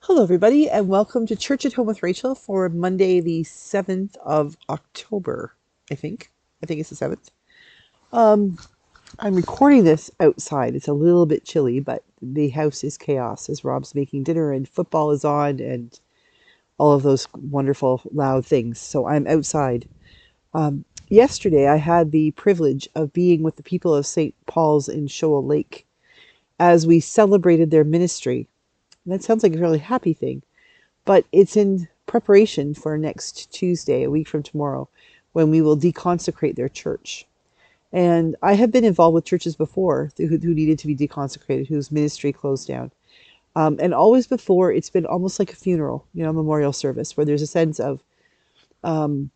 Hello, everybody, and welcome to Church at Home with Rachel for Monday, the 7th of October, I think. I think it's the 7th. Um, I'm recording this outside. It's a little bit chilly, but the house is chaos as Rob's making dinner and football is on and all of those wonderful, loud things. So I'm outside. Yesterday, I had the privilege of being with the people of St. Paul's in Shoal Lake as we celebrated their ministry. And that sounds like a really happy thing. But it's in preparation for next Tuesday, a week from tomorrow, when we will deconsecrate their church. And I have been involved with churches before who needed to be deconsecrated, whose ministry closed down. And always before, it's been almost like a funeral, a memorial service, where there's a sense of, a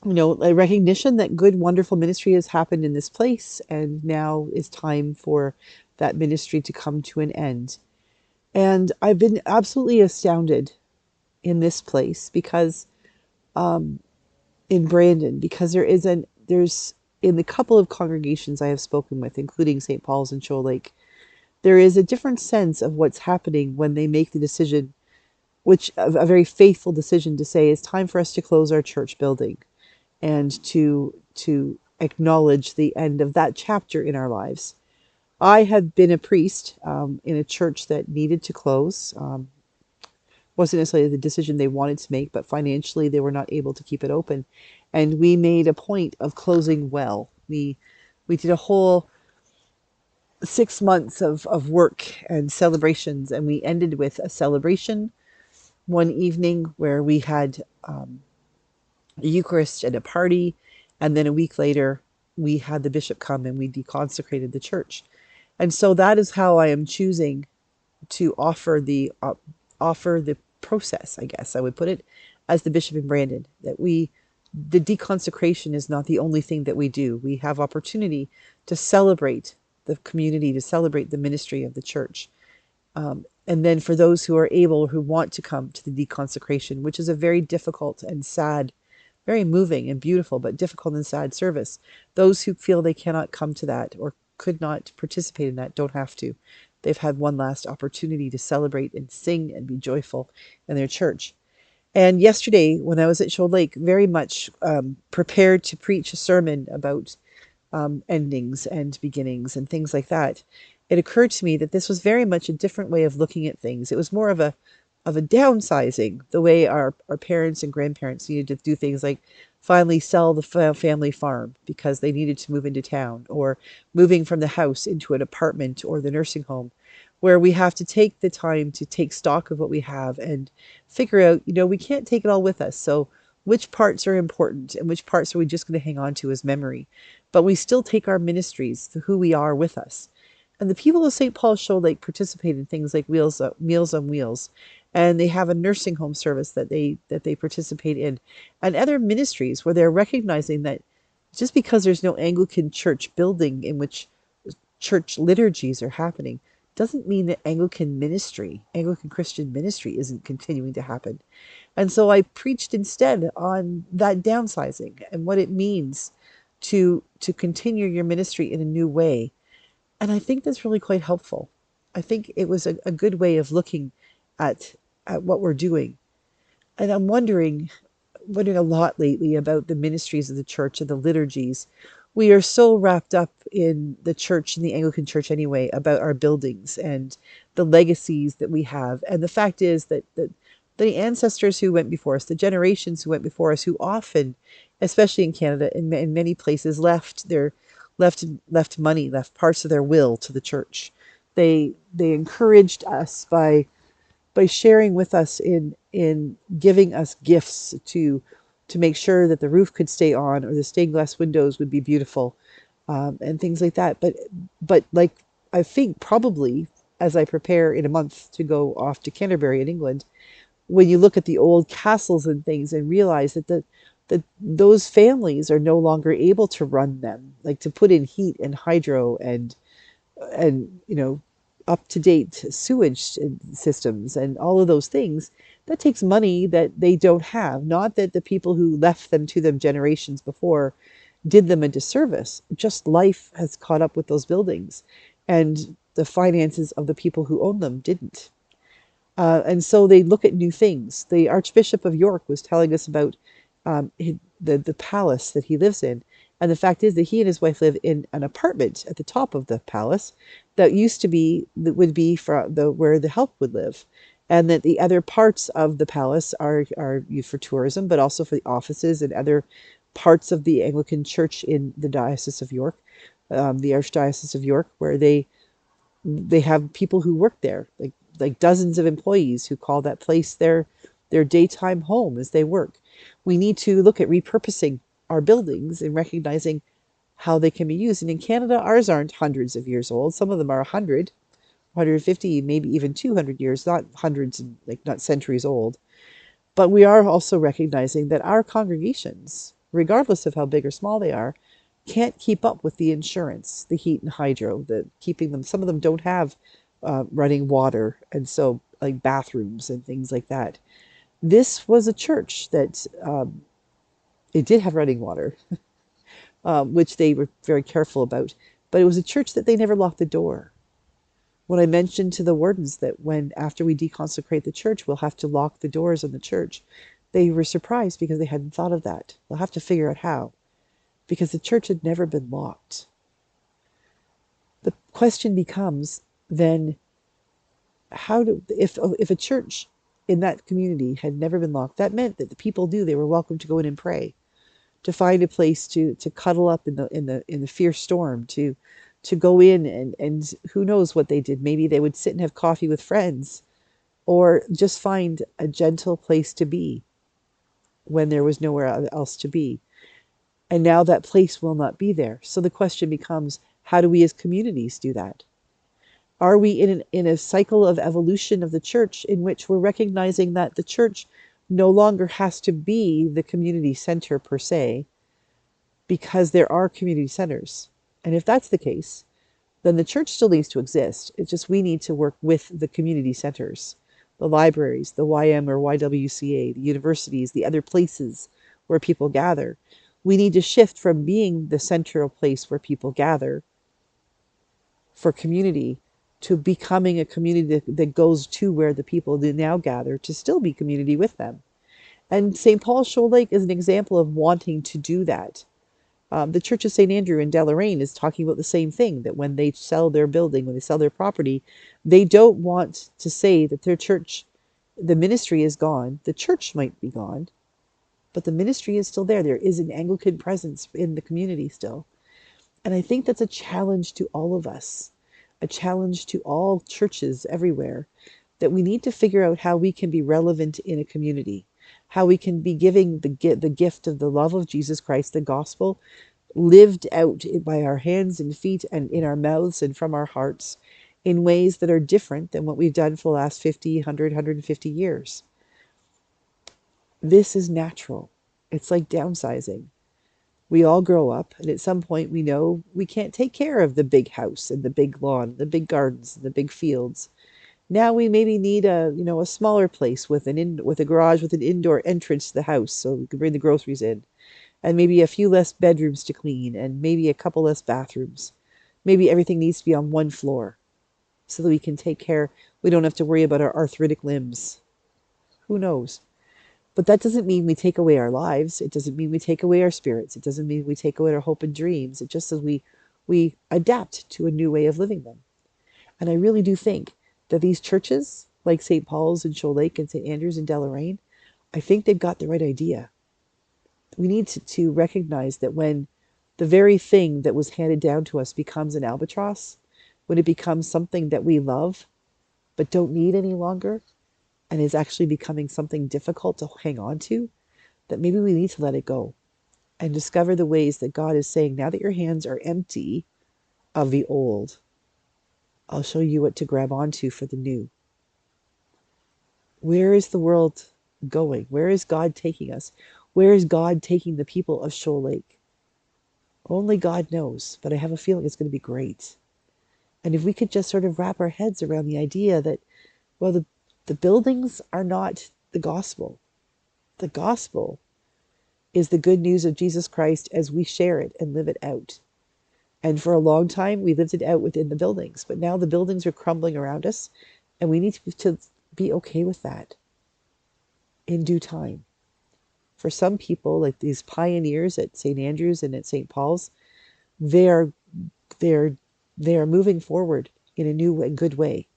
recognition that good, wonderful ministry has happened in this place, and now is time for that ministry to come to an end. And I've been absolutely astounded in this place because in Brandon, because there's in the couple of congregations I have spoken with, including St. Paul's and Shoal Lake, there is a different sense of what's happening when they make the decision, which a very faithful decision to say it's time for us to close our church building and to acknowledge the end of that chapter in our lives. I had been a priest in a church that needed to close. Wasn't necessarily the decision they wanted to make, but financially they were not able to keep it open. And we made a point of closing well. We did a whole 6 months of work and celebrations, and we ended with a celebration one evening where we had a Eucharist and a party, and then a week later we had the bishop come and we deconsecrated the church. And so that is how I am choosing to offer the process, I guess I would put it, as the bishop in Brandon, that the deconsecration is not the only thing that we do. We have opportunity to celebrate the community, to celebrate the ministry of the church. And then for those who are able, who want to come to the deconsecration, which is a very difficult and sad, very moving and beautiful, but difficult and sad service. Those who feel they cannot come to that or could not participate in that don't have to. They've had one last opportunity to celebrate and sing and be joyful in their church. And yesterday, when I was at Shoal Lake, very much prepared to preach a sermon about endings and beginnings and things like that, it occurred to me that this was very much a different way of looking at things. It was more of a downsizing, the way our parents and grandparents needed to do things like finally sell the family farm because they needed to move into town, or moving from the house into an apartment or the nursing home, where we have to take the time to take stock of what we have and figure out, we can't take it all with us. So which parts are important and which parts are we just going to hang on to as memory? But we still take our ministries, who we are, with us. And the people of St. Paul's Shoal Lake participate in things like Meals on Wheels, and they have a nursing home service that they participate in, and other ministries where they're recognizing that just because there's no Anglican church building in which church liturgies are happening doesn't mean that Anglican Christian ministry isn't continuing to happen. And so I preached instead on that downsizing and what it means to continue your ministry in a new way. And I think that's really quite helpful. I think it was a good way of looking at what we're doing. And I'm wondering a lot lately about the ministries of the church and the liturgies. We are so wrapped up in the church, in the Anglican church anyway, about our buildings and the legacies that we have. And the fact is that the ancestors who went before us, the generations who went before us, who often, especially in Canada, in many places, left money, left parts of their will to the church. They encouraged us by sharing with us in giving us gifts to make sure that the roof could stay on or the stained glass windows would be beautiful, and things like that. But like, I think probably as I prepare in a month to go off to Canterbury in England, when you look at the old castles and things and realize that those families are no longer able to run them, like to put in heat and hydro and up to date sewage systems and all of those things, that takes money that they don't have. Not that the people who left them to them generations before did them a disservice, just life has caught up with those buildings, and the finances of the people who own them didn't. And so they look at new things. The Archbishop of York was telling us about the palace that he lives in. And the fact is that he and his wife live in an apartment at the top of the palace that used to be, that would be for the where the help would live. And that the other parts of the palace are used for tourism, but also for the offices and other parts of the Anglican Church in the Diocese of York, the Archdiocese of York, where they have people who work there, like dozens of employees who call that place their daytime home as they work. We need to look at repurposing our buildings and recognizing how they can be used. And in Canada, ours aren't hundreds of years old. Some of them are 100, 150, maybe even 200 years, not hundreds, like not centuries old. But we are also recognizing that our congregations, regardless of how big or small they are, can't keep up with the insurance, the heat and hydro, the keeping them. Some of them don't have running water, and so like bathrooms and things like that. This was a church that it did have running water, which they were very careful about. But it was a church that they never locked the door. When I mentioned to the wardens that when after we deconsecrate the church, we'll have to lock the doors on the church, they were surprised because they hadn't thought of that. They'll have to figure out how, because the church had never been locked. The question becomes then, how do if a church in that community had never been locked, that meant that the people knew they were welcome to go in and pray, to find a place to cuddle up in the fierce storm, to go in and who knows what they did. Maybe they would sit and have coffee with friends, or just find a gentle place to be when there was nowhere else to be. And now that place will not be there. So the question becomes, how do we as communities do that? Are we in a cycle of evolution of the church in which we're recognizing that the church no longer has to be the community center per se, because there are community centers? And if that's the case, then the church still needs to exist. It's just we need to work with the community centers, the libraries, the YM or YWCA, the universities, the other places where people gather. We need to shift from being the central place where people gather for community to becoming a community that goes to where the people that now gather to still be community with them. And St. Paul's Shoal Lake is an example of wanting to do that. The Church of St. Andrew in Deloraine is talking about the same thing, that when they sell their building, when they sell their property, they don't want to say that their church, the ministry is gone. The church might be gone, but the ministry is still there. There is an Anglican presence in the community still. And I think that's a challenge to all of us, a challenge to all churches everywhere, that we need to figure out how we can be relevant in a community, how we can be giving the gift of the love of Jesus Christ, the gospel, lived out by our hands and feet and in our mouths and from our hearts in ways that are different than what we've done for the last 50, 100, 150 years. This is natural. It's like downsizing. We all grow up, and at some point we know we can't take care of the big house and the big lawn, the big gardens and the big fields. Now we maybe need a smaller place with with a garage with an indoor entrance to the house so we can bring the groceries in, and maybe a few less bedrooms to clean, and maybe a couple less bathrooms. Maybe everything needs to be on one floor so that we can take care. We don't have to worry about our arthritic limbs. Who knows? But that doesn't mean we take away our lives. It doesn't mean we take away our spirits. It doesn't mean we take away our hope and dreams. It just says we adapt to a new way of living them. And I really do think that these churches, like St. Paul's and Shoal Lake and St. Andrew's and Deloraine, I think they've got the right idea. We need to recognize that when the very thing that was handed down to us becomes an albatross, when it becomes something that we love but don't need any longer, and is actually becoming something difficult to hang on to, that maybe we need to let it go and discover the ways that God is saying, now that your hands are empty of the old, I'll show you what to grab onto for the new. Where is the world going? Where is God taking us? Where is God taking the people of Shoal Lake? Only God knows, but I have a feeling it's going to be great. And if we could just sort of wrap our heads around the idea that, well, the buildings are not the gospel. The gospel is the good news of Jesus Christ as we share it and live it out. And for a long time, we lived it out within the buildings. But now the buildings are crumbling around us, and we need to be okay with that in due time. For some people, like these pioneers at St. Andrew's and at St. Paul's, they are they're they are moving forward in a new and good way.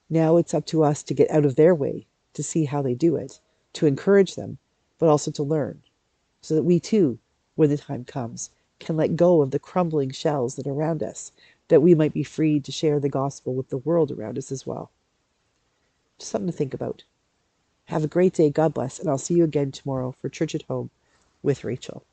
Now it's up to us to get out of their way, to see how they do it, to encourage them, but also to learn, so that we too, when the time comes, can let go of the crumbling shells that are around us, that we might be free to share the gospel with the world around us as well. Just something to think about. Have a great day. God bless. And I'll see you again tomorrow for Church at Home with Rachel.